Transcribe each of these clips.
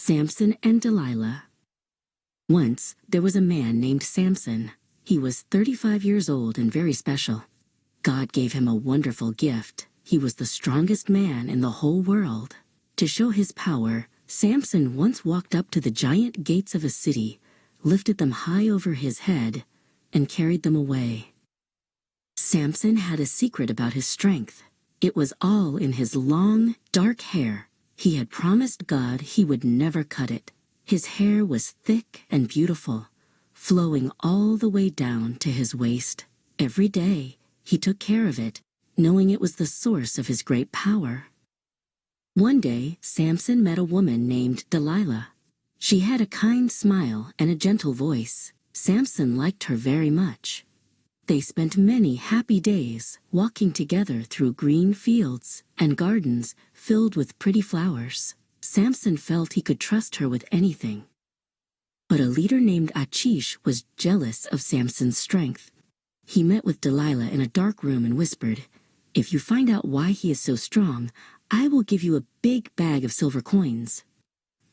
Samson and Delilah. Once, there was a man named Samson. He was 35 years old and very special. God gave him a wonderful gift. He was the strongest man in the whole world. To show his power, Samson once walked up to the giant gates of a city, lifted them high over his head, and carried them away. Samson had a secret about his strength. It was all in his long, dark hair. He had promised God he would never cut it. His hair was thick and beautiful, flowing all the way down to his waist. Every day, he took care of it, knowing it was the source of his great power. One day, Samson met a woman named Delilah. She had a kind smile and a gentle voice. Samson liked her very much. They spent many happy days walking together through green fields and gardens filled with pretty flowers. Samson felt he could trust her with anything. But a leader named Achish was jealous of Samson's strength. He met with Delilah in a dark room and whispered, "If you find out why he is so strong, I will give you a big bag of silver coins."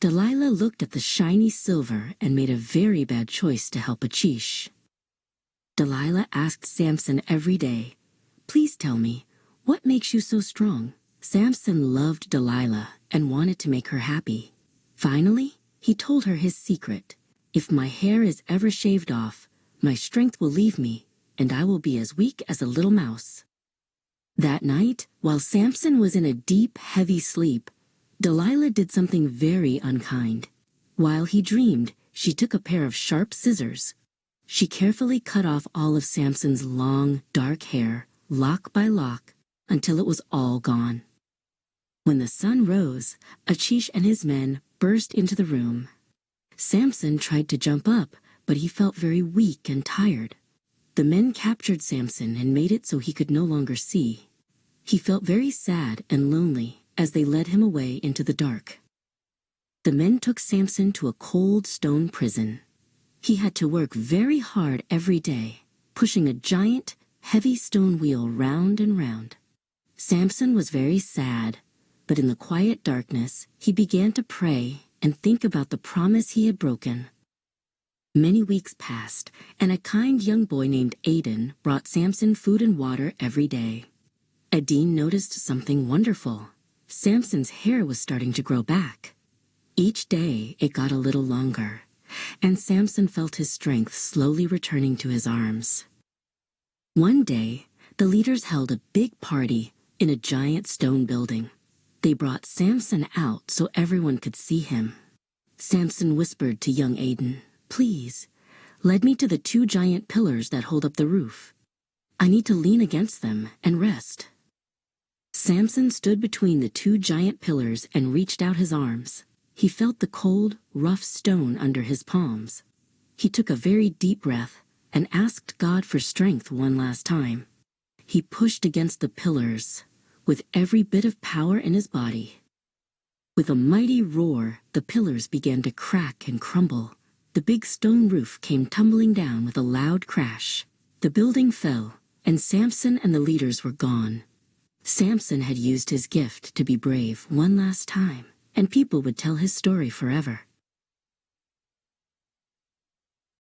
Delilah looked at the shiny silver and made a very bad choice to help Achish. Delilah asked Samson every day, "Please tell me, what makes you so strong?" Samson loved Delilah and wanted to make her happy. Finally, he told her his secret. "If my hair is ever shaved off, my strength will leave me, and I will be as weak as a little mouse." That night, while Samson was in a deep, heavy sleep, Delilah did something very unkind. While he dreamed, she took a pair of sharp scissors. She carefully cut off all of Samson's long, dark hair, lock by lock, until it was all gone. When the sun rose, Achish and his men burst into the room. Samson tried to jump up, but he felt very weak and tired. The men captured Samson and made it so he could no longer see. He felt very sad and lonely as they led him away into the dark. The men took Samson to a cold stone prison. He had to work very hard every day, pushing a giant, heavy stone wheel round and round. Samson was very sad, but in the quiet darkness, he began to pray and think about the promise he had broken. Many weeks passed, and a kind young boy named Aden brought Samson food and water every day. Aden noticed something wonderful. Samson's hair was starting to grow back. Each day, it got a little longer, and Samson felt his strength slowly returning to his arms. One day, the leaders held a big party in a giant stone building. They brought Samson out so everyone could see him. Samson whispered to young Aden, "Please, lead me to the 2 giant pillars that hold up the roof. I need to lean against them and rest." Samson stood between the 2 giant pillars and reached out his arms. He felt the cold, rough stone under his palms. He took a very deep breath and asked God for strength one last time. He pushed against the pillars with every bit of power in his body. With a mighty roar, the pillars began to crack and crumble. The big stone roof came tumbling down with a loud crash. The building fell, and Samson and the leaders were gone. Samson had used his gift to be brave one last time, and people would tell his story forever.